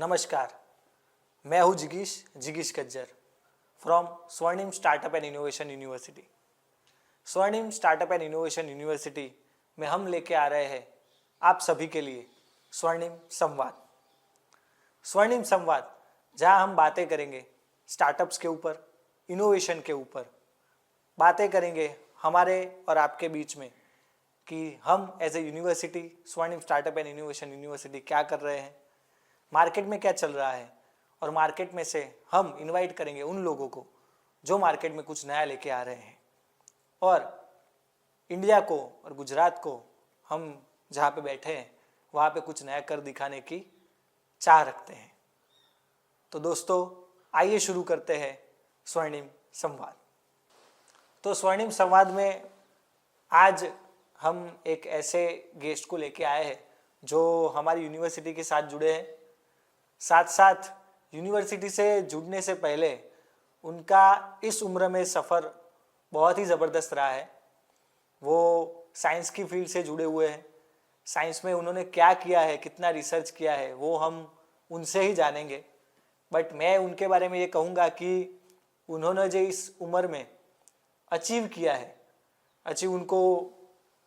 नमस्कार, मैं हूँ जिगीश कज्जर फ्रॉम स्वर्णिम स्टार्टअप एंड इनोवेशन यूनिवर्सिटी। स्वर्णिम स्टार्टअप एंड इनोवेशन यूनिवर्सिटी में हम लेके आ रहे हैं आप सभी के लिए स्वर्णिम संवाद। स्वर्णिम संवाद जहाँ हम बातें करेंगे स्टार्टअप्स के ऊपर, इनोवेशन के ऊपर, बातें करेंगे हमारे और आपके बीच में कि हम एज ए यूनिवर्सिटी स्वर्णिम स्टार्टअप एंड इनोवेशन यूनिवर्सिटी क्या कर रहे हैं, मार्केट में क्या चल रहा है, और मार्केट में से हम इनवाइट करेंगे उन लोगों को जो मार्केट में कुछ नया लेके आ रहे हैं, और इंडिया को और गुजरात को हम जहाँ पे बैठे हैं वहाँ पे कुछ नया कर दिखाने की चाह रखते हैं। तो दोस्तों आइए शुरू करते हैं स्वर्णिम संवाद। तो स्वर्णिम संवाद में आज हम एक ऐसे गेस्ट को लेके आए हैं जो हमारी यूनिवर्सिटी के साथ जुड़े हैं। साथ साथ यूनिवर्सिटी से जुड़ने से पहले उनका इस उम्र में सफ़र बहुत ही ज़बरदस्त रहा है। वो साइंस की फील्ड से जुड़े हुए हैं। साइंस में उन्होंने क्या किया है, कितना रिसर्च किया है, वो हम उनसे ही जानेंगे। बट मैं उनके बारे में ये कहूँगा कि उन्होंने जो इस उम्र में अचीव किया है, उनको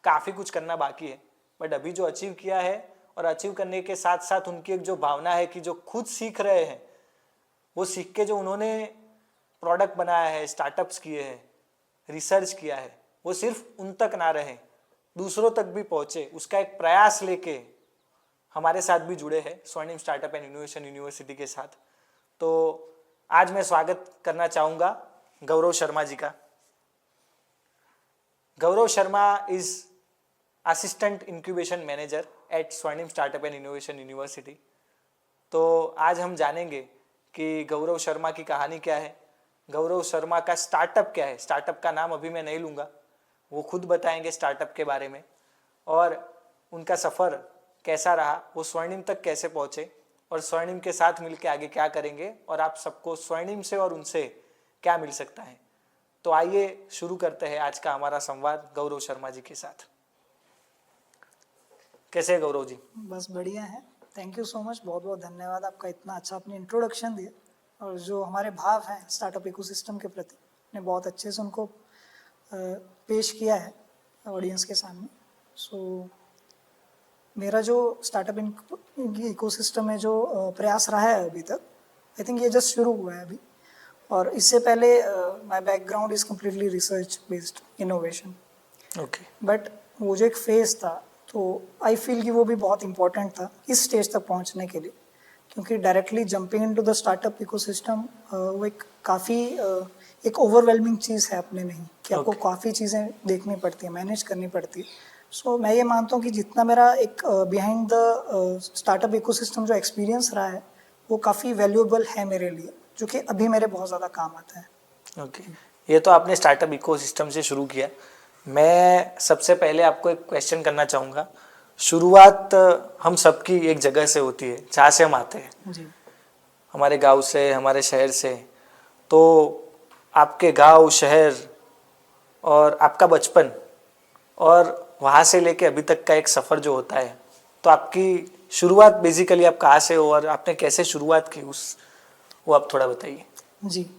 काफ़ी कुछ करना बाकी है, बट अभी जो अचीव किया है और अचीव करने के साथ साथ उनकी एक जो भावना है कि जो खुद सीख रहे हैं, वो सीख के जो उन्होंने प्रोडक्ट बनाया है, स्टार्टअप्स किए हैं, रिसर्च किया है, वो सिर्फ उन तक ना रहे, दूसरों तक भी पहुँचे, उसका एक प्रयास लेके हमारे साथ भी जुड़े हैं स्वर्णिम स्टार्टअप एंड इनोवेशन यूनिवर्सिटी के साथ। तो आज मैं स्वागत करना चाहूँगा गौरव शर्मा जी का। Gaurav Sharma is assistant incubation manager at Swarnim startup and innovation university. तो आज हम जानेंगे कि गौरव शर्मा की कहानी क्या है, गौरव शर्मा का स्टार्टअप क्या है। स्टार्टअप का नाम अभी मैं नहीं लूँगा, वो खुद बताएंगे स्टार्टअप के बारे में, और उनका सफ़र कैसा रहा, वो स्वर्णिम तक कैसे पहुँचे, और स्वर्णिम के साथ मिलकर आगे क्या करेंगे, और आप सबको स्वर्णिम से और उनसे क्या मिल सकता है। तो आइए शुरू करते हैं आज का हमारा संवाद गौरव शर्मा जी के साथ। कैसे है गौरव जी? बस बढ़िया है, थैंक यू सो मच, बहुत बहुत धन्यवाद आपका, इतना अच्छा अपनी इंट्रोडक्शन दिया और जो हमारे भाव हैं स्टार्टअप इकोसिस्टम के प्रति ने बहुत अच्छे से उनको पेश किया है ऑडियंस के सामने। सो मेरा जो स्टार्टअप इकोसिस्टम में जो प्रयास रहा है अभी तक, आई थिंक ये जस्ट शुरू हुआ है अभी, और इससे पहले my background is completely research based innovation. Okay, but वो जो एक फेज़ था, तो आई फील कि वो भी बहुत इम्पोर्टेंट था इस स्टेज तक पहुंचने के लिए, क्योंकि directly jumping into the startup ecosystem वो एक काफ़ी एक ओवरवेलमिंग चीज़ है अपने में ही, कि आपको काफ़ी चीज़ें देखनी पड़ती है, मैनेज करनी पड़ती है। सो मैं ये मानता हूँ कि जितना मेरा एक बिहाइंड द स्टार्टअप इकोसिस्टम जो एक्सपीरियंस रहा है वो काफ़ी वैल्यूएबल है मेरे लिए, जो कि अभी मेरे बहुत ज़्यादा काम आता है। ओके, ये तो आपने स्टार्टअप इकोसिस्टम से शुरू किया। मैं सबसे पहले आपको एक क्वेश्चन करना चाहूँगा। शुरुआत हम सबकी एक जगह से होती है जहाँ से हम आते हैं जी, हमारे गांव से, हमारे शहर से। तो आपके गांव, शहर और आपका बचपन और वहाँ से लेके अभी तक का एक सफ़र जो होता है, तो आपकी शुरुआत बेसिकली आप कहाँ से हो और आपने कैसे शुरुआत की, वो आप थोड़ा बताइए। जी,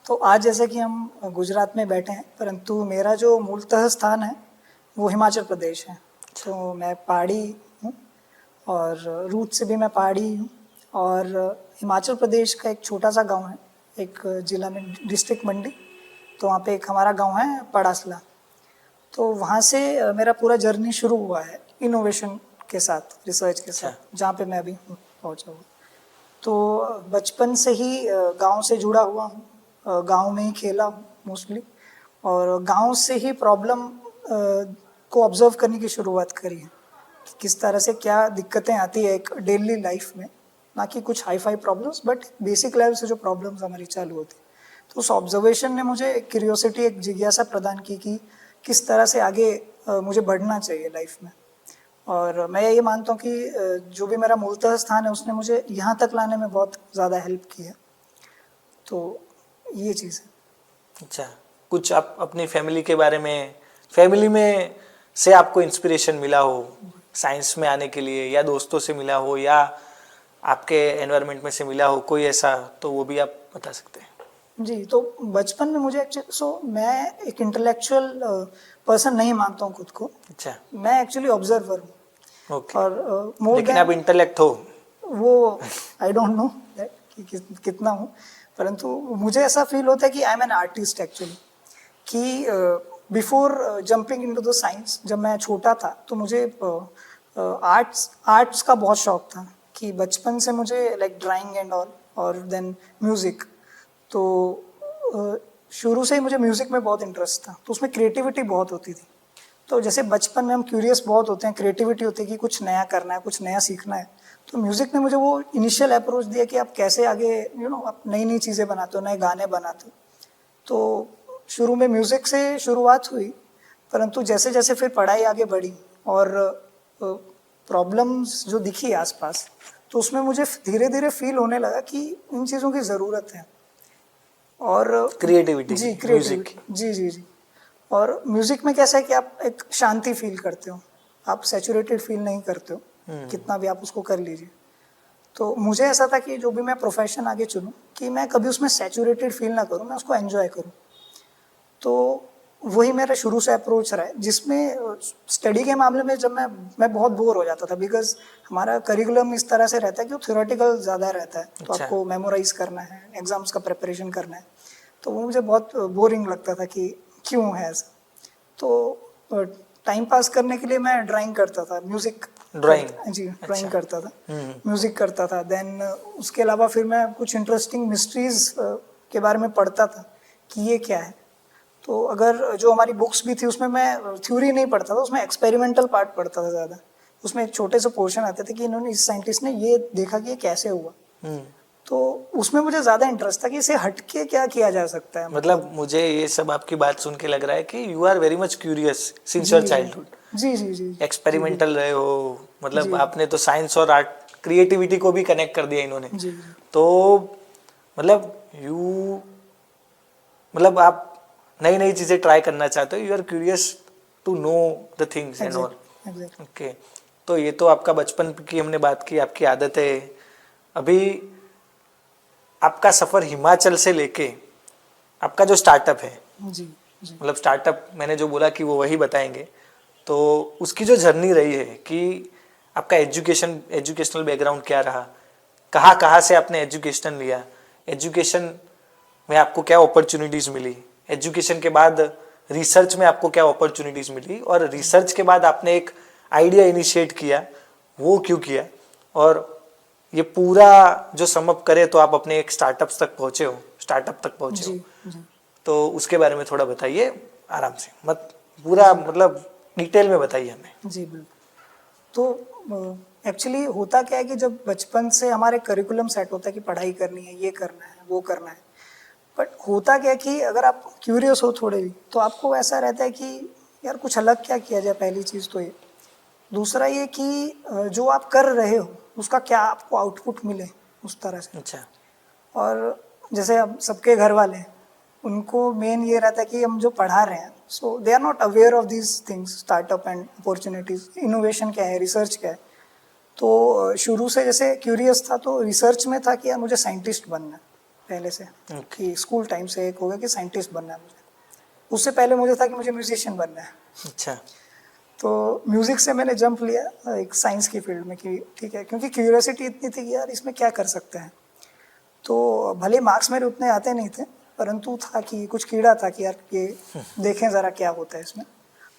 तो आज जैसे कि हम गुजरात में बैठे हैं, परंतु मेरा जो मूलतः स्थान है वो हिमाचल प्रदेश है। तो मैं पहाड़ी हूँ और रूट से भी मैं पहाड़ी हूँ, और हिमाचल प्रदेश का एक छोटा सा गांव है, एक ज़िला में डिस्ट्रिक्ट मंडी, तो वहाँ पे एक हमारा गांव है पड़ासला। तो वहाँ से मेरा पूरा जर्नी शुरू हुआ है इनोवेशन के साथ, रिसर्च के साथ, जहाँ पे मैं अभी पहुँचा हूँ। तो बचपन से ही गांव से जुड़ा हुआ हूँ, गांव में ही खेला हूँ मोस्टली, और गांव से ही प्रॉब्लम को ऑब्जर्व करने की शुरुआत करी है, किस तरह से क्या दिक्कतें आती है एक डेली लाइफ में, ना कि कुछ hi fi problems, but basic level से जो प्रॉब्लम्स हमारी चालू होती। तो उस ऑब्जर्वेशन ने मुझे एक क्यूरियोसिटी, एक जिज्ञासा प्रदान की कि किस तरह से आगे मुझे बढ़ना चाहिए लाइफ में। और मैं ये मानता हूँ कि जो भी मेरा मूलतः स्थान है उसने मुझे यहाँ तक लाने में बहुत ज़्यादा हेल्प की है। तो ये चीज़ है। अच्छा, कुछ आप अपनी फैमिली के बारे में, फैमिली में से आपको इंस्पिरेशन मिला हो साइंस में आने के लिए, या दोस्तों से मिला हो, या आपके एनवायरनमेंट में से मिला हो कोई ऐसा, तो वो भी आप बता सकते हैं। जी, तो बचपन में मुझे एक्चुअली मैं एक इंटेलेक्चुअल पर्सन नहीं मानता हूँ खुद को। अच्छा, मैं एक्चुअली ऑब्जर्वर हूँ। ओके। और मोर लेकिन आप देन इंटेलेक्ट हो। वो आई डोंट नो दैट कि कितना हूँ, परंतु मुझे ऐसा फील होता है कि I am an artist actually. कि before jumping into the science, जब मैं छोटा था तो मुझे आर्ट्स आर्ट्स का बहुत शौक था। कि बचपन से मुझे लाइक ड्राइंग एंड ऑल, और देन म्यूज़िक। तो शुरू से ही मुझे म्यूज़िक में बहुत इंटरेस्ट था, तो उसमें क्रिएटिविटी बहुत होती थी। तो जैसे बचपन में हम क्यूरियस बहुत होते हैं, क्रिएटिविटी होती है कि कुछ नया करना है, कुछ नया सीखना है। तो म्यूज़िक ने मुझे वो इनिशियल अप्रोच दिया कि आप कैसे आगे आप नई नई चीज़ें बनाते हो, नए गाने बनाते हो। तो शुरू में म्यूज़िक से शुरुआत हुई, परंतु जैसे जैसे फिर पढ़ाई आगे बढ़ी और प्रॉब्लम्स जो दिखी आसपास, तो उसमें मुझे धीरे धीरे फील होने लगा कि इन चीज़ों की ज़रूरत है। और क्रिएटिविटी जी, की, म्यूजिक की। क्रिएटिविटी, जी जी जी। और म्यूज़िक में कैसा है कि आप एक शांति फील करते हो, आप सैचुरेटेड फील नहीं करते हो, कितना भी आप उसको कर लीजिए। तो मुझे ऐसा था कि जो भी मैं प्रोफेशन आगे चुनूँ, कि मैं कभी उसमें सैचुरेटेड फील ना करूँ, मैं उसको एन्जॉय करूँ। तो वही मेरा शुरू से अप्रोच रहा है, जिसमें स्टडी के मामले में जब मैं बहुत बोर हो जाता था, बिकॉज हमारा करिकुलम इस तरह से रहता है कि वो थ्योरेटिकल ज़्यादा रहता है। तो अच्छा। आपको मेमोराइज करना है, एग्जाम्स का प्रिपरेशन करना है। तो वो मुझे बहुत बोरिंग लगता था कि क्यों है ऐसा। तो टाइम पास करने के लिए मैं ड्राइंग करता था, म्यूज़िक ड्राइंग। जी, ड्राइंग अच्छा। करता था, म्यूज़िक करता था। देन उसके अलावा फिर मैं कुछ इंटरेस्टिंग मिस्ट्रीज़ के बारे में पढ़ता था कि ये क्या है। तो अगर जो हमारी बुक्स भी थी उसमें मैं थ्योरी नहीं पढ़ता था, उसमें एक्सपेरिमेंटल पार्ट पढ़ता था ज़्यादा। उसमें एक छोटे से पोर्शन आते थे कि इन्होंने, इस साइंटिस्ट ने ये देखा कि ये कैसे हुआ। तो उसमें मुझे ज़्यादा इंटरेस्ट था कि इसे हटके क्या किया जा सकता है। मतलब मुझे ये सब आपकी बात सुन के लग रहा है कि you are very much curious since जी योर चाइल्डहुड। जी जी जी एक्सपेरिमेंटल रहे हो, मतलब जी आपने तो साइंस और आर्ट, क्रिएटिविटी को भी कनेक्ट कर दिया इन्होंने। जी जी तो मतलब यू, मतलब आप नई नई चीज़ें ट्राई करना चाहते हो, you are curious to know the things and all. Exact. Okay. तो ये तो आपका बचपन की हमने बात की, आपकी आदत है। अभी आपका सफ़र हिमाचल से लेके आपका जो स्टार्टअप है, जी जी मतलब स्टार्टअप मैंने जो बोला कि वो वही बताएंगे, तो उसकी जो जर्नी रही है कि आपका एजुकेशनल बैकग्राउंड क्या रहा, कहाँ कहाँ से आपने एजुकेशन लिया, एजुकेशन में आपको क्या अपॉर्चुनिटीज़ मिली, एजुकेशन के बाद रिसर्च में आपको क्या अपॉर्चुनिटीज़ मिली, और रिसर्च के बाद आपने एक आइडिया इनिशिएट किया, वो क्यों किया, और ये पूरा जो समअप करे तो आप अपने एक स्टार्टअप तक पहुँचे हो। जी जी तो उसके बारे में थोड़ा बताइए आराम से, मत पूरा मतलब डिटेल में बताइए हमें। जी बिल्कुल। तो एक्चुअली होता क्या है कि जब बचपन से हमारे करिकुलम सेट होता है कि पढ़ाई करनी है, ये करना है, वो करना है, बट होता क्या है कि अगर आप क्यूरियस हो थोड़े भी, तो आपको ऐसा रहता है कि यार कुछ अलग क्या किया जाए। पहली चीज़ तो ये, दूसरा ये कि जो आप कर रहे हो उसका क्या आपको आउटपुट मिले उस तरह से। अच्छा। और जैसे अब सबके घर वाले हैं, उनको मेन ये रहता है कि हम जो पढ़ा रहे हैं, so they are not aware of these things, startup and opportunities, innovation क्या है, रिसर्च क्या है। तो शुरू से जैसे क्यूरियस था, तो रिसर्च में था कि यार मुझे साइंटिस्ट बनना है पहले से। ओके। कि स्कूल टाइम से एक हो गया कि साइंटिस्ट बनना है मुझे। उससे पहले मुझे था कि मुझे म्यूजिशियन बनना है। अच्छा। तो म्यूज़िक से मैंने जंप लिया एक साइंस की फील्ड में कि ठीक है, क्योंकि क्यूरियोसिटी इतनी थी कि यार इसमें क्या कर सकते हैं। तो भले मार्क्स मेरे उतने आते नहीं थे, परंतु था कि कुछ कीड़ा था कि यार ये देखें ज़रा क्या होता है इसमें।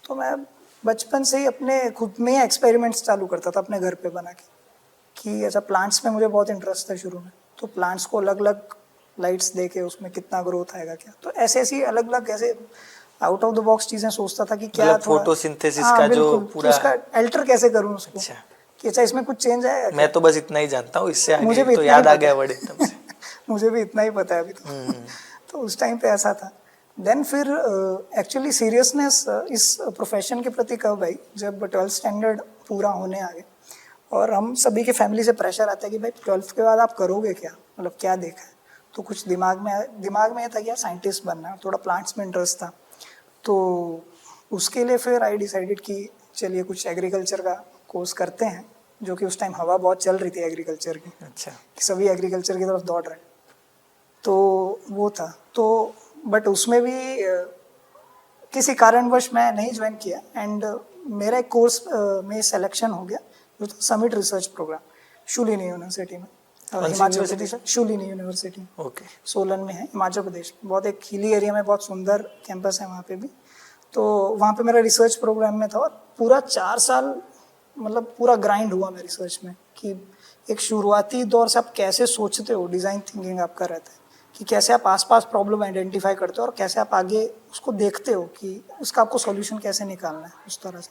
तो मैं बचपन से ही अपने खुद में ही एक्सपेरिमेंट्स चालू करता था अपने घर पे बना के। कि ऐसा प्लांट्स में मुझे बहुत इंटरेस्ट था शुरू में, तो प्लांट्स को अलग अलग लाइट्स दे के उसमें कितना ग्रोथ आएगा क्या, तो ऐसे ऐसी अलग अलग ऐसे आउट ऑफ द बॉक्स चीज़ें सोचता था कि क्या मतलब थोड़ा। फोटोसिंथेसिस हाँ का जो बिल्कुल, कि पूरा। उसका अल्टर कैसे करूँ उसको, अच्छा। कि अच्छा इसमें कुछ चेंज आएगा मैं क्या। तो बस इतना ही जानता हूँ, इससे आगे मुझे भी तो इतना ही याद आ पता गया है वर्ड एकदम से। मुझे भी इतना ही पता है अभी तो तो उस टाइम पे ऐसा था। देन फिर एक्चुअली सीरियसनेस इस प्रोफेशन के प्रति कब आई, जब 12th स्टैंडर्ड पूरा होने आ गए और हम सभी के फैमिली से प्रेशर आता है कि भाई 12th के बाद आप करोगे क्या, मतलब क्या देखा है। तो कुछ दिमाग में ये था कि यार साइंटिस्ट बनना है, थोड़ा प्लांट्स में इंटरेस्ट था। तो उसके लिए फिर आई डिसाइडेड कि चलिए कुछ एग्रीकल्चर का कोर्स करते हैं। जो कि उस टाइम हवा बहुत चल रही थी एग्रीकल्चर की, अच्छा। कि सभी एग्रीकल्चर की तरफ दौड़ रहे हैं। तो वो था तो, बट उसमें भी किसी कारणवश मैं नहीं ज्वाइन किया एंड मेरा एक कोर्स में सिलेक्शन हो गया, जो था summit research program Shoolini university में, कौन सी Himachal university Pradesh, sir? Shoolini university okay. Solan में है, हिमाचल प्रदेश। बहुत एक हिली एरिया में बहुत सुंदर कैंपस है वहाँ पे भी। तो वहाँ पे मेरा रिसर्च प्रोग्राम में था और पूरा 4 साल मतलब पूरा ग्राइंड हुआ मैं रिसर्च में, कि एक शुरुआती दौर से आप कैसे सोचते हो, डिज़ाइन थिंकिंग आपका रहता है कि कैसे आप आसपास प्रॉब्लम आइडेंटिफाई करते हो और कैसे आप आगे उसको देखते हो कि उसका आपको सॉल्यूशन कैसे निकालना है उस तरह से।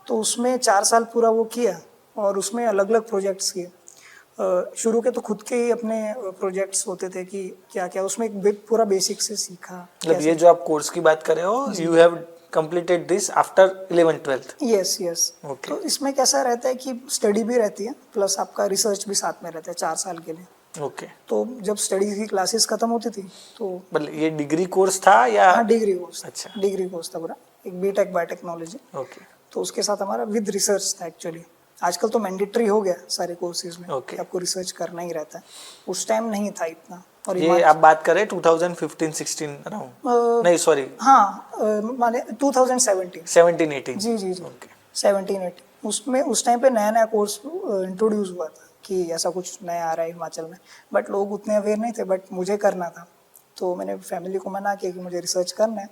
तो उसमें 4 साल पूरा वो किया और उसमें अलग अलग प्रोजेक्ट्स किए। शुरू के तो खुद के ही अपने प्रोजेक्ट्स होते थे कि क्या क्या, उसमें एक पूरा बेसिक से सीखा। मतलब ये जो आप कोर्स की बात कर रहे हो, you have completed this after 11th-12th? Yes yes. Okay. तो इसमें कैसा रहता है कि स्टडी भी रहती है प्लस आपका रिसर्च भी साथ में रहता है 4 साल के लिए। ओके। तो जब स्टडी की क्लासेस खत्म होती थी तो मतलब ये डिग्री कोर्स था या? हाँ, डिग्री कोर्स। अच्छा। डिग्री कोर्स था पूरा, एक बीटेक बायोटेक्नोलॉजी। ओके। तो उसके साथ हमारा विद रिसर्च था एक्चुअली। आजकल तो मैंडेटरी हो गया सारे कोर्सेज में Okay. कि आपको रिसर्च करना ही रहता है, उस टाइम नहीं था इतना। और ये आप बात करें 2015-16 अराउंड? नहीं सॉरी, हाँ, माने 2017। 17-18? जी जी जी। ओके। 17-18 उसमें उस टाइम पे नया नया कोर्स इंट्रोड्यूस हुआ था कि ऐसा कुछ नया आ रहा है हिमाचल में, बट लोग उतने अवेयर नहीं थे, बट मुझे करना था। तो मैंने फैमिली को मना किया कि मुझे रिसर्च करना है।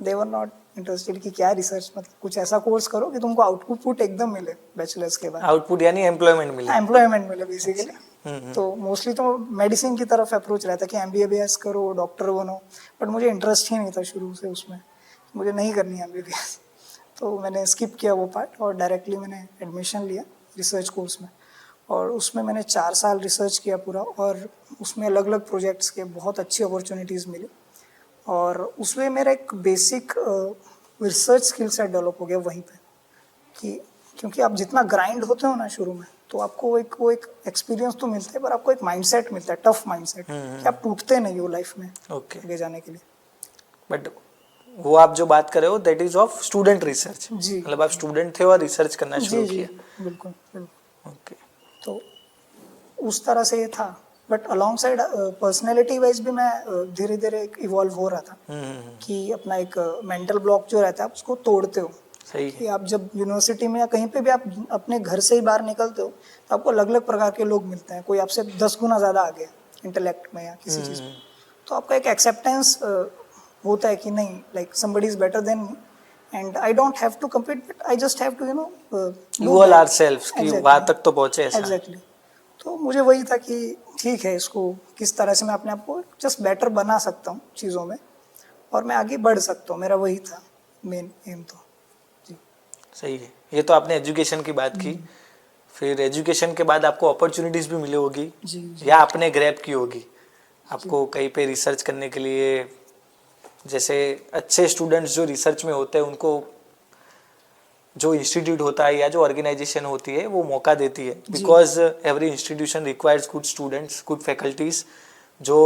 दे वर नॉट इंटरेस्टेड कि क्या रिसर्च, मतलब कुछ ऐसा कोर्स करो कि तुमको आउटपुट एकदम मिले बैचलर्स के बाद, आउटपुट यानी एम्प्लॉयमेंट मिले? एम्प्लॉयमेंट मिले बेसिकली। हम्म। तो मोस्टली तो मेडिसिन की तरफ अप्रोच रहता है कि MBBS करो, डॉक्टर बनो, बट मुझे इंटरेस्ट ही नहीं था शुरू से उसमें, मुझे नहीं करनी है MBBS। तो मैंने स्किप किया वो पार्ट और डायरेक्टली मैंने एडमिशन लिया रिसर्च कोर्स में। और उसमें मैंने 4 साल रिसर्च किया पूरा, और उसमें अलग अलग प्रोजेक्ट्स के बहुत अच्छी अपॉर्चुनिटीज़ मिली। और उसमें मेरा एक basic research skill set develop हो गया वहीं पे, कि क्योंकि आप जितना ग्राइंड होते हो ना शुरू में, तो आपको वो एक एक्सपीरियंस तो मिलता है, पर आपको एक माइंडसेट मिलता है, टफ माइंडसेट, कि आप टूटते नहीं हो लाइफ में ओके। आगे जाने के लिए। बट वो आप जो बात कर रहे हो that is of student research? जी। मतलब आप स्टूडेंट थे और रिसर्च करना जी शुरू जी किया? बिल्कुल बिल्कुल। ओके। तो उस तरह से ये था, but along side personality wise भी मैं धीरे धीरे इवॉल्व हो रहा था, कि अपना एक मेंटल ब्लॉक जो रहता है आप उसको तोड़ते हो। सही कि है। आप जब यूनिवर्सिटी में या कहीं पे भी आप अपने घर से ही बाहर निकलते हो, तो आपको अलग अलग प्रकार के लोग मिलते हैं, कोई आपसे 10 गुना ज़्यादा आगे इंटेलेक्ट में या किसी चीज़ में। तो आपका एक एक्सेप्टेंस होता है कि नहीं, like somebody is better than me and I don't have to compete, but I just have to evolve ourselves कि वहाँ तक तो पहुँचे ऐसा। एग्जैक्टली। तो मुझे वही था कि ठीक है, इसको किस तरह से मैं अपने आप को जस्ट बेटर बना सकता हूँ चीज़ों में, और मैं आगे बढ़ सकता हूँ, मेरा वही था मेन एम। तो जी सही है। ये तो आपने एजुकेशन की बात की, फिर एजुकेशन के बाद आपको अपॉर्चुनिटीज़ भी मिली होगी जी या आपने ग्रैब की होगी आपको कहीं पे रिसर्च करने के लिए। जैसे अच्छे स्टूडेंट्स जो रिसर्च में होते हैं उनको जो इंस्टीट्यूट होता है या जो ऑर्गेनाइजेशन होती है वो मौका देती है, because every institution requires good students, good faculties जो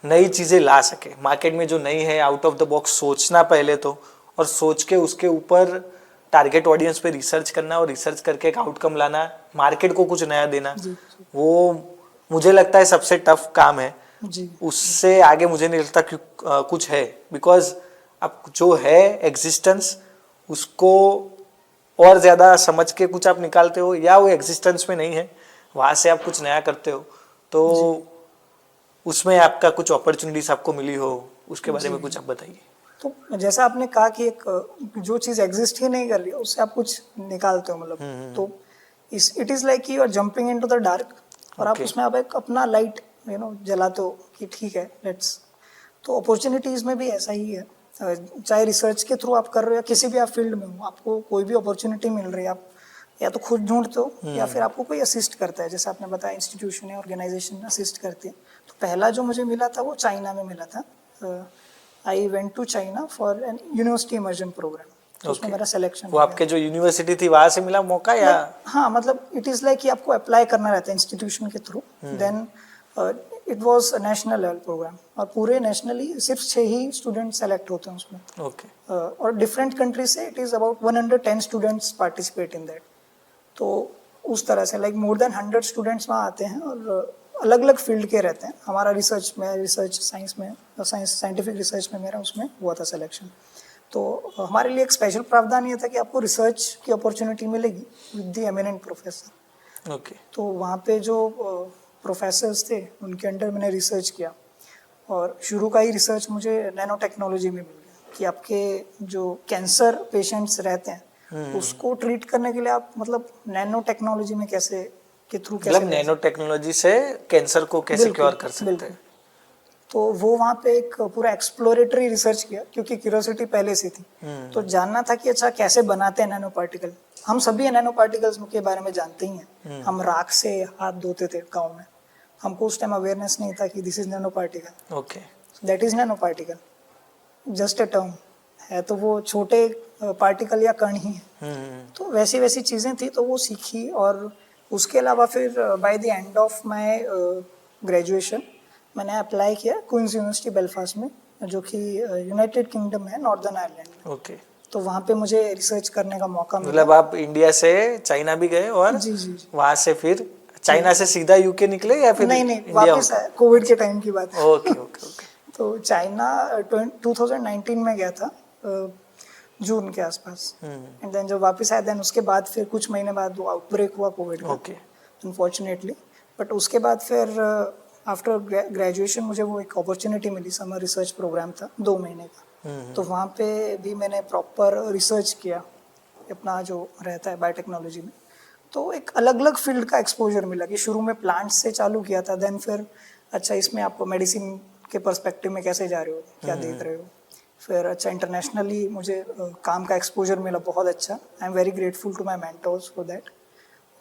नई चीज़ें ला सके मार्केट में, जो नई है आउट ऑफ द बॉक्स सोचना पहले तो, और सोच के उसके ऊपर टारगेट ऑडियंस पे रिसर्च करना और रिसर्च करके एक आउटकम लाना, मार्केट को कुछ नया देना। वो मुझे लगता है सबसे टफ काम है। जी उससे आगे मुझे नहीं लगता कि कुछ है, बिकॉज अब जो है एग्जिस्टेंस उसको और ज़्यादा समझ के कुछ आप निकालते हो, या वो एग्जिस्टेंस में नहीं है वहाँ से आप कुछ नया करते हो, तो उसमें आपका कुछ अपॉर्चुनिटीज आपको मिली हो, उसके बारे में कुछ आप बताइए। तो जैसा आपने कहा कि एक जो चीज़ एग्जिस्ट ही नहीं कर रही है उससे आप कुछ निकालते हो, मतलब तो it is like you are jumping into the dark, और आप उसमें आप एक अपना लाइट जलाते हो कि ठीक है लेट्स। तो अपॉर्चुनिटीज़ में भी ऐसा ही है, चाहे रिसर्च के थ्रू आप कर रहे हो या किसी भी आप फील्ड में हो, आपको कोई भी अपॉर्चुनिटी मिल रही है, आप या तो खुद ढूंढते हो या फिर आपको कोई असिस्ट करता है, जैसे आपने बताया इंस्टीट्यूशन या ऑर्गेनाइजेशन असिस्ट करती है। तो पहला जो मुझे मिला था वो चाइना में मिला था। I went to China for an university immersion programme, तो उसमें मेरा सिलेक्शन वो आपके जो यूनिवर्सिटी थी वहाँ से मिला मौका या? हाँ, मतलब इट इज़ लाइक कि आपको अप्लाई करना रहता है इंस्टीट्यूशन के through, then it was a national level programme, और पूरे नेशनली सिर्फ 6 ही स्टूडेंट सेलेक्ट होते हैं उसमें। ओके। और डिफरेंट कंट्री से it is about 110 students participate in that. तो उस तरह से लाइक मोर देन 100 स्टूडेंट्स वहाँ आते हैं और अलग अलग फील्ड के रहते हैं। हमारा रिसर्च में, रिसर्च साइंस में, साइंटिफिक रिसर्च में मेरा उसमें हुआ था सिलेक्शन। तो हमारे लिए एक स्पेशल प्रावधान ये था कि आपको रिसर्च की अपॉर्चुनिटी मिलेगी with the eminent professor. Okay. तो वहाँ पे जो प्रोफेसर्स थे उनके अंडर मैंने रिसर्च किया और शुरू का ही रिसर्च मुझे नैनो टेक्नोलॉजी में मिल गया कि आपके जो कैंसर पेशेंट्स रहते हैं उसको ट्रीट करने के लिए आप मतलब नैनो टेक्नोलॉजी में कैसे के थ्रू कैसे मतलब नैनो टेक्नोलॉजी से कैंसर को कैसे बिल्कुल, क्योर कर सकते बिल्कुल। हैं। तो वो वहाँ पे एक पूरा एक्सप्लोरेटरी रिसर्च किया क्योंकि क्यूरियोसिटी पहले से थी। तो जानना था कि अच्छा कैसे बनाते हैं नैनो पार्टिकल। हम सभी नैनो पार्टिकल्स के बारे में जानते ही हैं। हम राख से हाथ धोते थे गाँव में। हमको उस टाइम अवेयरनेस नहीं था कि this is nano particle, okay. That is nano particle, just a term है। तो वो छोटे पार्टिकल या कण ही है। तो वैसी वैसी चीज़ें थी तो वो सीखी। और उसके अलावा फिर by the end of my graduation मैंने अप्लाई किया क्वींस यूनिवर्सिटी बेलफास्ट में, जो कि यूनाइटेड किंगडम है, नॉर्दर्न आयरलैंड में। ओके। तो वहाँ पे मुझे रिसर्च करने का मौका मिला। मतलब आप इंडिया से चाइना भी गए और जी जी जी। वहां से फिर चाइना से सीधा यूके निकले या फिर नहीं नहीं, इंडिया? वापस आया, कोविड के टाइम की बात है। Okay okay okay. तो चाइना 2019 में गया था, जून के आसपास। एंड देन जब वापस आया देन उसके बाद फिर कुछ महीने बाद वो आउटब्रेक हुआ कोविड का, ओके। अनफॉर्चुनेटली। बट उसके बाद फिर आफ्टर ग्रेजुएशन मुझे वो एक अपॉर्चुनिटी मिली, समर रिसर्च प्रोग्राम था 2 महीने का। तो वहाँ पे भी मैंने प्रॉपर रिसर्च किया अपना जो रहता है बायोटेक्नोलॉजी में। तो एक अलग अलग फील्ड का एक्सपोजर मिला कि शुरू में प्लांट्स से चालू किया था, देन फिर अच्छा इसमें आप मेडिसिन के पर्सपेक्टिव में कैसे जा रहे हो, क्या देख रहे हो। फिर अच्छा इंटरनेशनली मुझे काम का एक्सपोजर मिला बहुत अच्छा। I am very grateful to my mentors for that.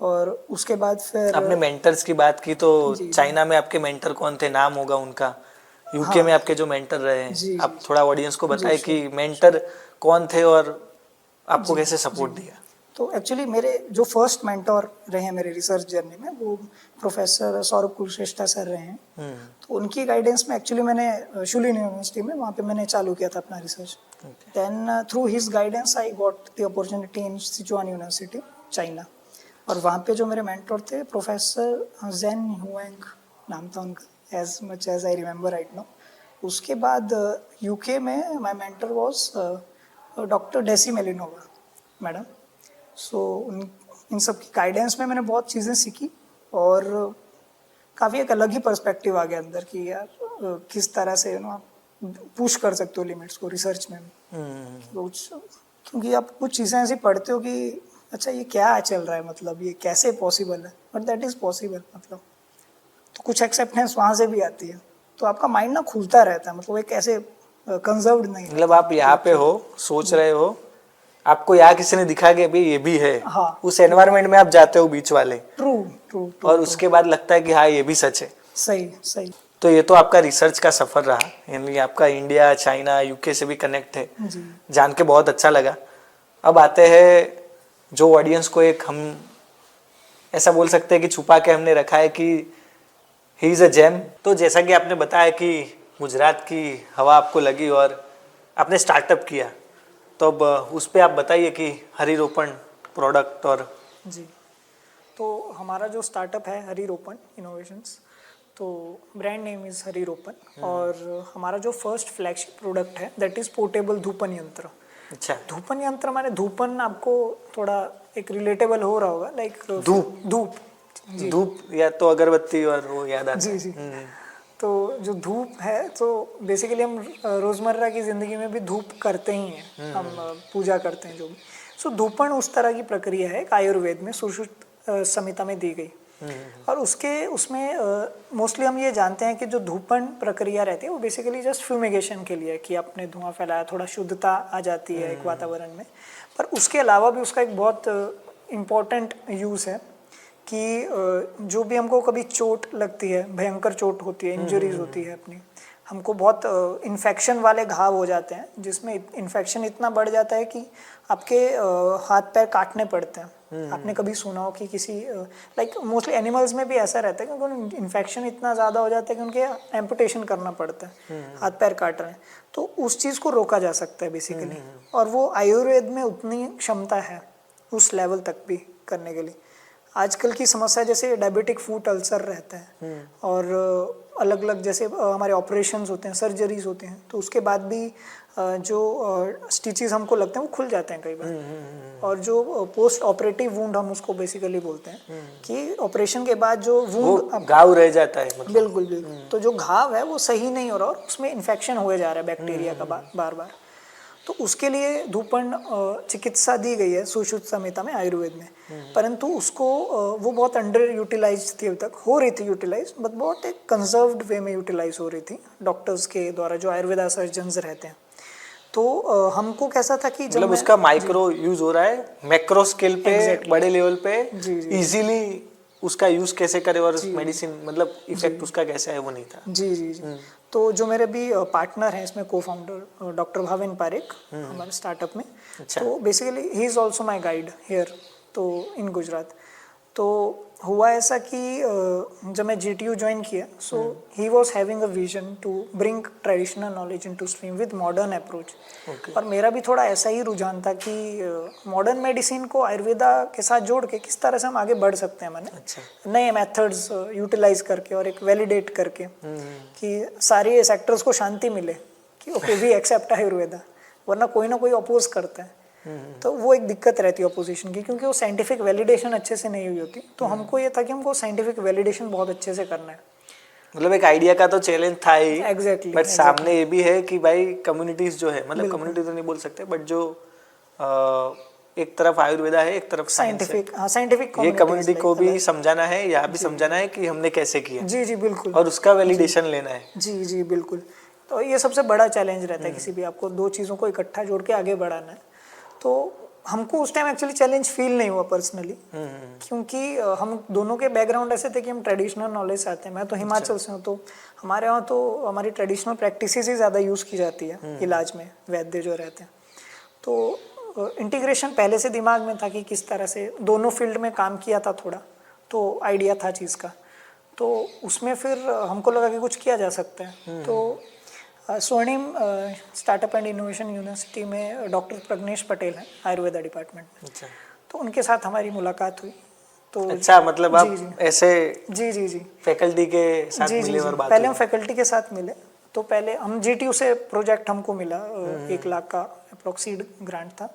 और उसके बाद फिर आपने मेंटर्स की बात की तो जी, चाइना में आपके मेंटर कौन थे, नाम होगा उनका? यूके हाँ में आपके जो मेंटर रहे हैं, जी आप जी थोड़ा ऑडियंस को जी बताएं sure, कि मेंटर कौन थे और आपको जी कैसे जी। सपोर्ट दिया? तो एक्चुअली मेरे जो फर्स्ट मेंटोर रहे हैं मेरे रिसर्च जर्नी में वो प्रोफेसर सौरभ कुलश्रेष्ठा सर रहे हैं। तो उनकी गाइडेंस में एक्चुअली मैंने शुलिन यूनिवर्सिटी में वहाँ पे मैंने चालू किया था अपना research. Then through his guidance I got the opportunity in Sichuan university, China. और वहाँ पे जो मेरे मेंटोर थे प्रोफेसर जेन हुएंग नाम था उनका, as much as I remember right now. उसके बाद यूके में my mentor was doctor Desi Melinova madam. So इन सब की गाइडेंस में मैंने बहुत चीज़ें सीखी और काफ़ी एक अलग ही पर्सपेक्टिव आ गया अंदर कि यार किस तरह से आप पुश कर सकते हो लिमिट्स को रिसर्च में भी। क्योंकि आप कुछ चीज़ें ऐसी पढ़ते हो कि अच्छा ये क्या चल रहा है, मतलब ये कैसे पॉसिबल है, बट दैट इज़ पॉसिबल। मतलब तो कुछ एक्सेप्टेंस वहाँ से भी आती है। तो आपका माइंड ना खुलता रहता है, मतलब एक ऐसे कंजर्व्ड नहीं मतलब रहता आप यहाँ पे हो, सोच रहे हो, आपको यहाँ किसी ने दिखा कि अभी ये भी है, हाँ उस एनवायरनमेंट में आप जाते हो बीच वाले, ट्रू ट्रू ट्रू और उसके बाद लगता है कि हाँ ये भी सच है। सही सही तो ये तो आपका रिसर्च का सफर रहा, यानी आपका इंडिया, चाइना, यूके से भी कनेक्ट है, जी जान के बहुत अच्छा लगा। अब आते हैं जो ऑडियंस को एक हम ऐसा बोल सकते हैं कि छुपा के हमने रखा है कि ही इज़ अ जेम। तो जैसा कि आपने बताया कि गुजरात की हवा आपको लगी और आपने स्टार्टअप किया, तो अब उस पर आप बताइए कि हरी रोपण प्रोडक्ट और जी। तो हमारा जो स्टार्टअप है हरी रोपण इनोवेशंस, तो ब्रांड नेम इज़ हरी रोपण। और हमारा जो फर्स्ट फ्लैगशिप प्रोडक्ट है दैट इज़ पोर्टेबल धूपन यंत्र। अच्छा, धूपन यंत्र माने धूपन आपको थोड़ा एक रिलेटेबल हो रहा होगा, लाइक धूप धूप जी धूप या तो अगरबत्ती और वो याद आता जी है। जी। तो जो धूप है तो बेसिकली हम रोज़मर्रा की ज़िंदगी में भी धूप करते ही हैं, हम पूजा करते हैं जो भी। सो धूपन उस तरह की प्रक्रिया है, एक आयुर्वेद में सुश्रुत संहिता में दी गई। और उसमें मोस्टली हम ये जानते हैं कि जो धूपन प्रक्रिया रहती है वो बेसिकली जस्ट फ्यूमिगेशन के लिए, कि आपने धुआं फैलाया, थोड़ा शुद्धता आ जाती है एक वातावरण में। पर उसके अलावा भी उसका एक बहुत इम्पॉर्टेंट यूज़ है कि जो भी हमको कभी चोट लगती है, भयंकर चोट होती है, इंजरीज होती है अपनी, हमको बहुत इन्फेक्शन वाले घाव हो जाते हैं जिसमें इन्फेक्शन इतना बढ़ जाता है कि आपके हाथ पैर काटने पड़ते हैं। आपने कभी सुना हो कि किसी लाइक मोस्टली एनिमल्स में भी ऐसा रहता है कि उनको इन्फेक्शन इतना ज़्यादा हो जाता है कि उनके एम्पुटेशन करना पड़ता है, हाथ पैर काट रहे हैं। तो उस चीज़ को रोका जा सकता है बेसिकली। और वो आयुर्वेद में उतनी क्षमता है उस लेवल तक भी करने के लिए। आजकल की समस्या जैसे डायबिटिक फूट अल्सर रहता है और अलग अलग जैसे हमारे ऑपरेशंस होते हैं, सर्जरीज होते हैं, तो उसके बाद भी जो स्टिचेस हमको लगते हैं वो खुल जाते हैं कई बार। और जो पोस्ट ऑपरेटिव वुंड हम उसको बेसिकली बोलते हैं कि ऑपरेशन के बाद जो वुंड घाव रह जाता है मतलब। बिल्कुल बिल्कुल, तो जो घाव है वो सही नहीं हो रहा और उसमें इन्फेक्शन हुए जा रहा है बैक्टीरिया का बार बार। तो उसके लिए धूपन चिकित्सा दी गई है सुश्रुत संहिता में आयुर्वेद में, परंतु उसको वो बहुत अंडर यूटिलाइज थी, अभी तक हो रही थी यूटिलाइज, बट बहुत एक कंजर्व्ड वे में यूटिलाइज हो रही थी डॉक्टर्स के द्वारा जो आयुर्वेदा सर्जन्स रहते हैं। तो हमको कैसा था कि जब मतलब उसका माइक्रो यूज हो रहा है, मैक्रो स्केल पे बड़े लेवल पे इजीली उसका यूज कैसे करे और मेडिसिन मतलब इफेक्ट उसका कैसा है वो नहीं था। जी जी जी। तो जो मेरे भी पार्टनर हैं इसमें, को फाउंडर डॉक्टर भाविन पारेख हमारे स्टार्टअप में, तो basically he is also my guide here तो इन गुजरात। तो हुआ ऐसा कि जब मैं GTU ज्वाइन किया, so he was having a vision to bring traditional knowledge into stream with modern approach. और मेरा भी थोड़ा ऐसा ही रुझान था कि मॉडर्न मेडिसिन को आयुर्वेदा के साथ जोड़ के किस तरह से हम आगे बढ़ सकते हैं, मैंने नए मेथड्स यूटिलाइज करके और एक वैलिडेट करके कि सारे सेक्टर्स को शांति मिले कि ओके वी एक्सेप्ट आयुर्वेदा, वरना कोई ना कोई अपोज करता है। तो वो एक दिक्कत रहती है अपोजिशन की, क्योंकि वो साइंटिफिक वैलिडेशन अच्छे से नहीं हुई होती। तो हमको ये था कि हमको साइंटिफिक वैलिडेशन बहुत अच्छे से करना है। मतलब एक आइडिया का तो चैलेंज था ही, एग्जैक्टली, बट सामने ये भी है कि भाई कम्युनिटीज जो है, मतलब कम्युनिटी तो नहीं बोल सकते, बट जो एक तरफ आयुर्वेदा है, एक तरफ साइंटिफिक, हाँ साइंटिफिक, ये कम्युनिटी को भी समझाना है, यहाँ भी समझाना है कि हमने कैसे किया। जी जी बिल्कुल, और उसका वैलिडेशन लेना है। जी जी बिल्कुल। तो ये सबसे बड़ा चैलेंज रहता है किसी भी, आपको दो चीज़ों को इकट्ठा जोड़ के आगे बढ़ाना है। तो हमको उस टाइम एक्चुअली चैलेंज फील नहीं हुआ पर्सनली, क्योंकि हम दोनों के बैकग्राउंड ऐसे थे कि हम ट्रेडिशनल नॉलेज से आते हैं। मैं तो हिमाचल से हूँ, तो हमारे वहाँ तो हमारी ट्रेडिशनल प्रैक्टिसेस ही ज़्यादा यूज़ की जाती है इलाज में, वैद्य जो रहते हैं। तो इंटीग्रेशन पहले से दिमाग में था कि किस तरह से दोनों फील्ड में काम किया था थोड़ा, तो आइडिया था चीज़ का। तो उसमें फिर हमको लगा कि कुछ किया जा सकता है। तो स्वर्णिम स्टार्टअप एंड इनोवेशन यूनिवर्सिटी में डॉक्टर प्रज्ञेश पटेल हैं आयुर्वेदा डिपार्टमेंट में। अच्छा। तो उनके साथ हमारी मुलाकात हुई। तो अच्छा, मतलब आप ऐसे जी जी जी फैकल्टी के साथ मिले और बात पहले हम फैकल्टी के साथ मिले। तो पहले हम GTU से प्रोजेक्ट हमको मिला 1 लाख का अप्रोक्सीड ग्रांट था।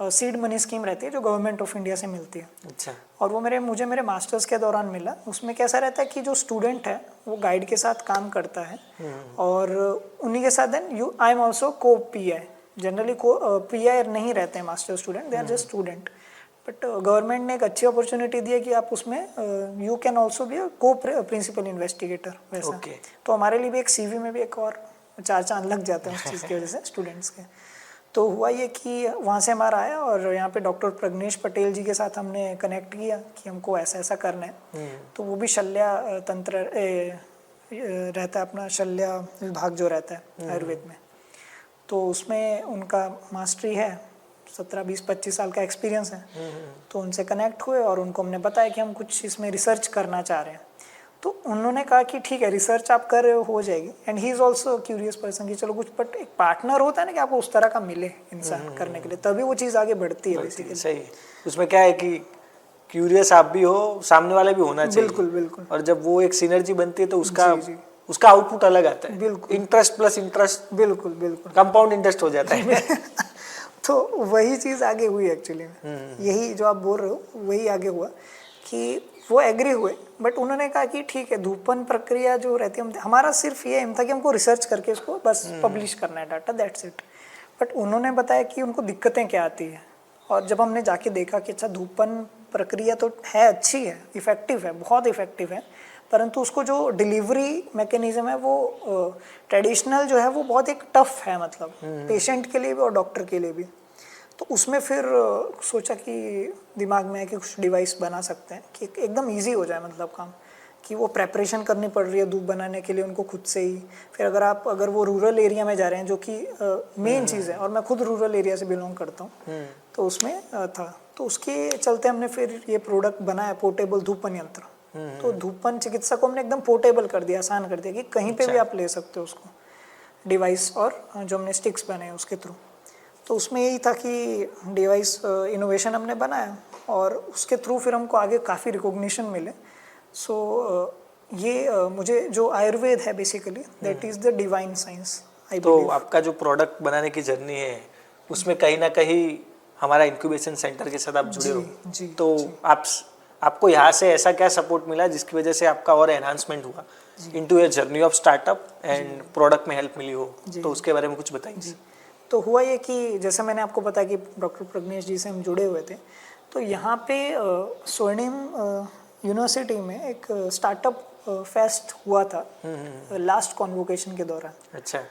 सीड मनी स्कीम रहती है जो गवर्नमेंट ऑफ इंडिया से मिलती है। अच्छा। और वो मुझे मेरे मास्टर्स के दौरान मिला। उसमें कैसा रहता है कि जो स्टूडेंट है वो गाइड के साथ काम करता है और उन्हीं के साथ then I am also co PI। Generally co PI नहीं रहते हैं master student, they are just student. But government ने एक अच्छी अपॉर्चुनिटी दी है कि आप उसमें you can also be co principal investigator वैसा। तो हमारे लिए भी एक CV में भी एक और 4 चांद लग जाते हैं उस चीज़ की वजह से स्टूडेंट्स के। तो हुआ ये कि वहाँ से हमारा आया और यहाँ पे डॉक्टर प्रज्ञेश पटेल जी के साथ हमने कनेक्ट किया कि हमको ऐसा ऐसा करना है। तो वो भी शल्य तंत्र रहता है, अपना शल्य विभाग जो रहता है आयुर्वेद में, तो उसमें उनका मास्टरी है, 17, 20, 25 साल का एक्सपीरियंस है। तो उनसे कनेक्ट हुए और उनको हमने बताया कि हम कुछ इसमें रिसर्च करना चाह रहे हैं। तो उन्होंने कहा कि ठीक है, रिसर्च आप कर रहे हो जाएगी। And he is also curious person कि चलो कुछ, बट एक पार्टनर होता है ना कि आपको उस तरह का मिले इंसान करने के लिए, तभी वो चीज़ आगे बढ़ती है बेसिकली। सही। उसमें क्या है कि क्यूरियस आप भी हो, सामने वाला भी होना चाहिए। बिल्कुल बिल्कुल। और जब वो एक सिनर्जी बनती है तो उसका आउटपुट अलग आता है। बिल्कुल। इंटरेस्ट प्लस इंटरेस्ट, बिल्कुल बिल्कुल, कंपाउंड इंटरेस्ट हो जाता है। तो वही चीज़ आगे हुई एक्चुअली में। यही जो आप बोल रहे हो वही आगे हुआ कि वो एग्री हुए। बट उन्होंने कहा कि ठीक है, धूपन प्रक्रिया जो रहती है, हमारा सिर्फ ये एम था कि हमको रिसर्च करके उसको बस पब्लिश करना है डाटा, दैट्स इट। बट उन्होंने बताया कि उनको दिक्कतें क्या आती है। और जब हमने जाके देखा कि अच्छा, धूपन प्रक्रिया तो है, अच्छी है, इफ़ेक्टिव है, बहुत इफ़ेक्टिव है, परंतु उसको जो डिलीवरी मैकेनिज्म है वो ट्रेडिशनल जो है वो बहुत एक टफ है, मतलब पेशेंट के लिए भी और डॉक्टर के लिए भी। तो उसमें फिर सोचा कि दिमाग में है कि कुछ डिवाइस बना सकते हैं कि एकदम इजी हो जाए, मतलब काम कि वो प्रेपरेशन करनी पड़ रही है धूप बनाने के लिए उनको खुद से ही। फिर अगर वो रूरल एरिया में जा रहे हैं, जो कि मेन चीज़ है, और मैं खुद रूरल एरिया से बिलोंग करता हूँ, तो उसमें था। तो उसके चलते हमने फिर ये प्रोडक्ट बनाया, पोर्टेबल धूपन यंत्र। तो धूपन चिकित्सा को हमने एकदम पोर्टेबल कर दिया, आसान कर दिया कि कहीं पे भी आप ले सकते हो उसको, डिवाइस और जो हमने स्टिक्स बनाए उसके थ्रू। तो उसमें यही था कि डिवाइस इनोवेशन हमने बनाया और उसके थ्रू फिर हमको आगे काफ़ी रिकॉग्निशन मिले। सो ये मुझे जो आयुर्वेद है basically that is the divine science I तो बिलीव। आपका जो प्रोडक्ट बनाने की जर्नी है उसमें कहीं ना कहीं हमारा इंक्यूबेशन सेंटर के साथ आप जुड़े हो, जी, तो जी। आपको यहाँ से ऐसा क्या सपोर्ट मिला जिसकी वजह से आपका और एनहांसमेंट हुआ into a journey of startup and product में हेल्प मिली हो, तो उसके बारे में कुछ बताइए। जी, तो हुआ ये कि जैसे मैंने आपको बताया कि डॉक्टर प्रज्ञेश जी से हम जुड़े हुए थे, तो यहाँ पे स्वर्णिम यूनिवर्सिटी में एक स्टार्टअप फेस्ट हुआ था लास्ट कॉन्वोकेशन के दौरान। अच्छा।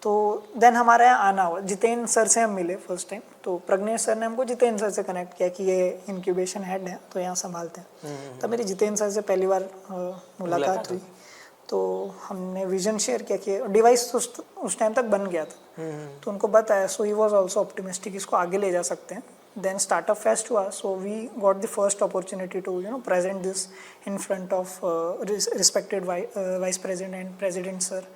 तो देन हमारे यहाँ आना हुआ, जितेंद्र सर से हम मिले फर्स्ट टाइम, तो प्रज्ञेश सर ने हमको जितेंद्र सर से कनेक्ट किया कि ये इंक्यूबेशन हेड है तो यहाँ संभालते हैं। तब मेरी जितेंद्र सर से पहली बार मुलाकात हुई, तो हमने विजन शेयर किया कि डिवाइस उस टाइम तक बन गया था, तो उनको बताया। सो ही वाज आल्सो ऑप्टिमिस्टिक, इसको आगे ले जा सकते हैं। देन स्टार्टअप फेस्ट हुआ, so we got the first opportunity to present this in front of respected vice president and president sir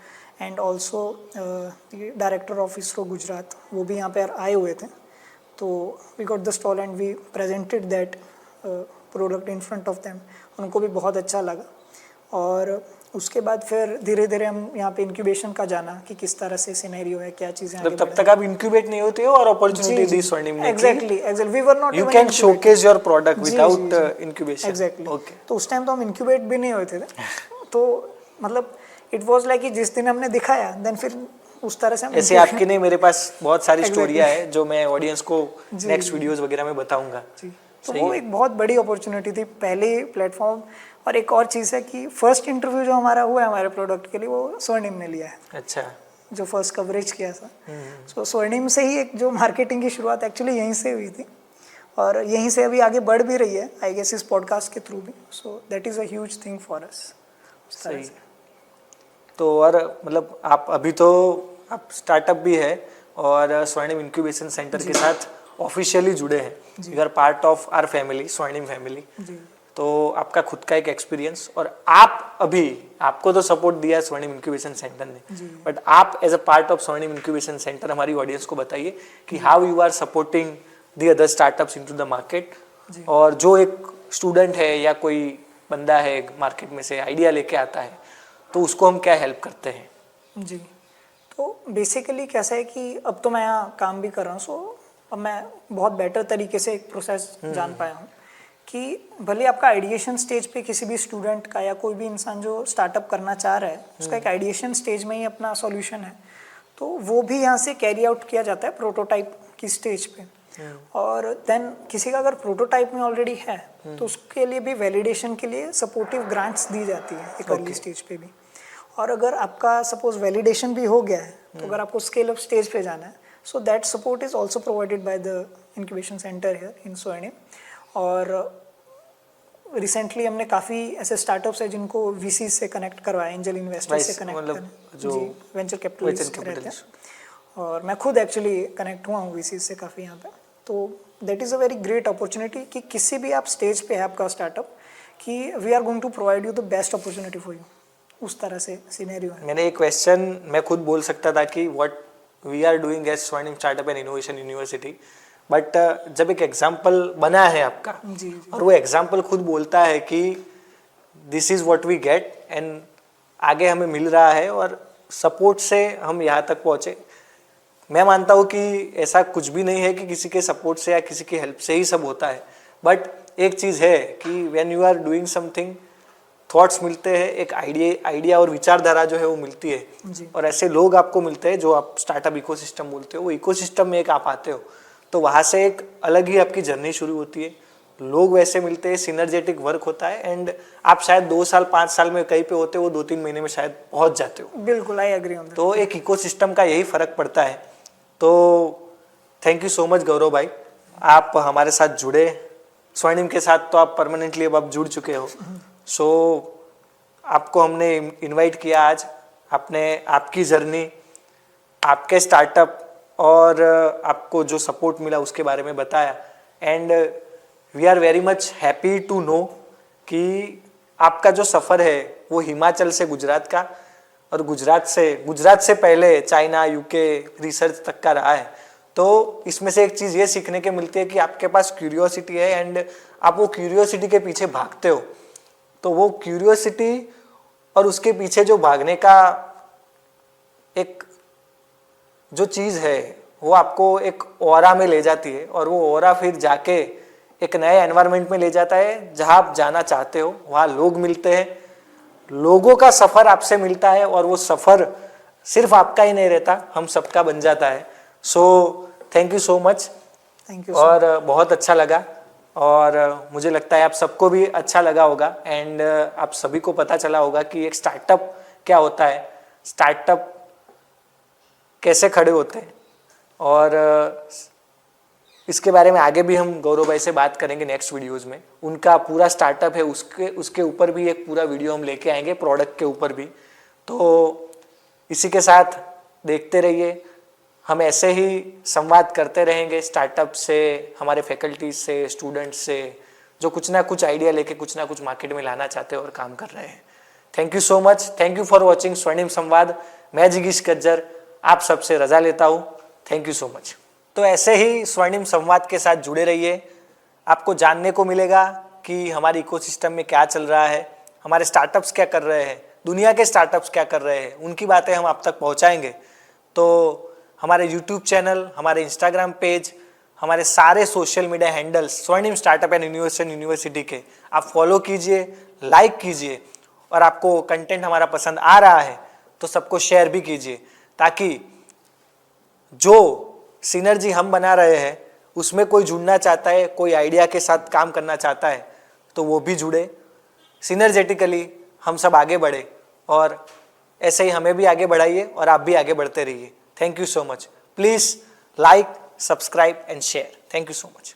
and also director of ISRO Gujarat, वो भी यहाँ पे आए हुए थे। So we got the stall and we presented that product in front of them. उनको भी बहुत अच्छा लगा, और उसके बाद फिर धीरे धीरे हम यहाँ पे इंक्यूबेशन का जाना कि किस तरह से सिनेरियो है, क्या चीज़ें आगे तब तक आप इंक्यूबेट नहीं होते हो और अपॉर्चुनिटी दी स्वर्णिम ने, exactly we were not, you can showcase your product without incubation. Exactly. Okay. तो उस टाइम तो हम इंक्यूबेट भी नहीं होते थे तो मतलब इट वाज लाइक कि जिस दिन हमने दिखाया देन फिर उस तरह से हम ऐसे आपकी नहीं, मेरे पास बहुत सारी स्टोरियां है जो मैं ऑडियंस को नेक्स्ट वीडियोस वगैरह में बताऊंगा। तो वो एक बहुत बड़ी अपॉर्चुनिटी थी, पहले प्लेटफॉर्म। और एक और चीज़ है कि फर्स्ट इंटरव्यू जो हमारा हुआ है हमारे प्रोडक्ट के लिए, वो स्वर्णिम ने लिया है। अच्छा। जो फर्स्ट कवरेज किया था, सो स्वर्णिम से ही एक जो मार्केटिंग की शुरुआत एक्चुअली यहीं से हुई थी, और यहीं से अभी आगे बढ़ भी रही है आई गेस इस पॉडकास्ट के थ्रू भी। So that is a huge thing for us. सही। तो और मतलब आप अभी तो आप स्टार्टअप भी है और स्वर्णिम इंक्यूबेशन सेंटर के साथ ऑफिशियली जुड़े हैं, you are part of our family, Swarnim family. तो आपका खुद का एक एक्सपीरियंस, और आप अभी, आपको तो सपोर्ट दिया है स्वर्णिम इंक्यूबेशन सेंटर ने, बट आप as a part of Swarnim incubation centre हमारी ऑडियंस को बताइए कि how you are supporting the other startups into the market, और जो एक स्टूडेंट है या कोई बंदा है मार्केट में से आइडिया लेके आता है तो उसको हम क्या हेल्प करते हैं। जी, तो बेसिकली कैसा है कि अब तो मैं यहाँ काम भी कर रहा हूँ, सो अब मैं बहुत बेटर तरीके से एक प्रोसेस जान पाया हूँ कि भले आपका आइडिएशन स्टेज पे किसी भी स्टूडेंट का या कोई भी इंसान जो स्टार्टअप करना चाह रहा है, उसका एक आइडिएशन स्टेज में ही अपना सॉल्यूशन है, तो वो भी यहाँ से कैरी आउट किया जाता है प्रोटोटाइप की स्टेज पे। और देन किसी का अगर प्रोटोटाइप में ऑलरेडी है तो उसके लिए भी वैलिडेशन के लिए सपोर्टिव ग्रांट्स दी जाती है एक अर्ली स्टेज पे भी। और अगर आपका सपोज वैलिडेशन भी हो गया है, तो अगर आपको स्केल अप स्टेज पे जाना है, so that support is also provided by the incubation centre here in स्वर्णिम। और रिसेंटली हमने काफ़ी ऐसे स्टार्टअप्स है जिनको वीसी से कनेक्ट करवाया, एंजल इन्वेस्टर्स से कनेक्ट करवाया, जो वेंचर कैपिटलिस्ट रहते हैं, और मैं खुद एक्चुअली कनेक्ट हुआ हूँ वीसी से काफ़ी यहाँ पे। तो that is a very great opportunity कि किसी भी आप स्टेज पे है आपका स्टार्टअप, कि we are going to provide you the best opportunity for you, उस तरह से सिनेरियो है। मैंने एक क्वेश्चन मैं खुद बोल सकता था कि what we are doing as Swarnim startup and innovation university, but जब एक एग्जाम्पल बना है आपका, जी। और वो एग्जाम्पल खुद बोलता है कि this is what we get and आगे हमें मिल रहा है और सपोर्ट से हम यहाँ तक पहुँचे। मैं मानता हूँ कि ऐसा कुछ भी नहीं है कि किसी के सपोर्ट से या किसी की हेल्प से ही सब होता है, बट एक चीज़ है कि when you are doing something, thoughts मिलते हैं, एक आइडिया और विचारधारा जो है वो मिलती है, और ऐसे लोग आपको मिलते हैं जो आप स्टार्टअप इकोसिस्टम बोलते हो, वो इकोसिस्टम में एक आप आते हो, तो वहाँ से एक अलग ही आपकी जर्नी शुरू होती है। लोग वैसे मिलते हैं, सिनर्जेटिक वर्क होता है, एंड आप शायद 2 साल 5 साल में कहीं पे होते हो, 2-3 महीने में शायद पहुँच जाते हो। बिल्कुल, आई एग्री ऑन दैट। तो एक इकोसिस्टम का यही फर्क पड़ता है। तो थैंक यू सो मच गौरव भाई, आप हमारे साथ जुड़े, स्वर्णिम के साथ तो आप परमानेंटली अब आप जुड़ चुके हो। सो आपको हमने इनवाइट किया आज, आपने आपकी जर्नी, आपके स्टार्टअप और आपको जो सपोर्ट मिला उसके बारे में बताया, and we are very much happy to know कि आपका जो सफ़र है वो हिमाचल से गुजरात का, और गुजरात से पहले चाइना, यूके, रिसर्च तक का रहा है। तो इसमें से एक चीज़ ये सीखने के मिलती है कि आपके पास क्यूरियोसिटी है एंड आप वो क्यूरियोसिटी के पीछे भागते हो, तो वो क्यूरियोसिटी और उसके पीछे जो भागने का एक जो चीज़ है वो आपको एक ऑरा में ले जाती है, और वो ऑरा फिर जाके एक नए एनवायरनमेंट में ले जाता है जहां आप जाना चाहते हो। वहाँ लोग मिलते हैं, लोगों का सफ़र आपसे मिलता है, और वो सफ़र सिर्फ आपका ही नहीं रहता, हम सबका बन जाता है। So thank you so much. Thank you. और बहुत अच्छा लगा, और मुझे लगता है आप सबको भी अच्छा लगा होगा, एंड आप सभी को पता चला होगा कि एक स्टार्टअप क्या होता है, स्टार्टअप कैसे खड़े होते हैं, और इसके बारे में आगे भी हम गौरव भाई से बात करेंगे नेक्स्ट वीडियोज़ में। उनका पूरा स्टार्टअप है, उसके ऊपर भी एक पूरा वीडियो हम लेके आएंगे, प्रोडक्ट के ऊपर भी। तो इसी के साथ देखते रहिए, हम ऐसे ही संवाद करते रहेंगे स्टार्टअप से, हमारे फैकल्टीज से, स्टूडेंट्स से, जो कुछ ना कुछ आइडिया लेके कुछ ना कुछ मार्केट में लाना चाहते हैं और काम कर रहे हैं। Thank you so much, thank you for watching स्वर्णिम संवाद। मैं जिगीश गज्जर आप सबसे रजा लेता हूँ। Thank you so much. तो ऐसे ही स्वर्णिम संवाद के साथ जुड़े रहिए, आपको जानने को मिलेगा कि हमारे इकोसिस्टम में क्या चल रहा है, हमारे स्टार्टअप्स क्या कर रहे हैं, दुनिया के स्टार्टअप्स क्या कर रहे हैं, उनकी बातें हम आप तक पहुंचाएंगे। तो हमारे यूट्यूब चैनल, हमारे इंस्टाग्राम पेज, हमारे सारे सोशल मीडिया हैंडल्स स्वर्णिम स्टार्टअप एंड इनोवेशन यूनिवर्सिटी के आप फॉलो कीजिए, लाइक कीजिए, और आपको कंटेंट हमारा पसंद आ रहा है तो सबको शेयर भी कीजिए, ताकि जो सिनर्जी हम बना रहे हैं उसमें कोई जुड़ना चाहता है, कोई आइडिया के साथ काम करना चाहता है तो वो भी जुड़े, सिनर्जेटिकली हम सब आगे बढ़े, और ऐसे ही हमें भी आगे बढ़ाइए और आप भी आगे बढ़ते रहिए। Thank you so much. Please like, subscribe and share. Thank you so much.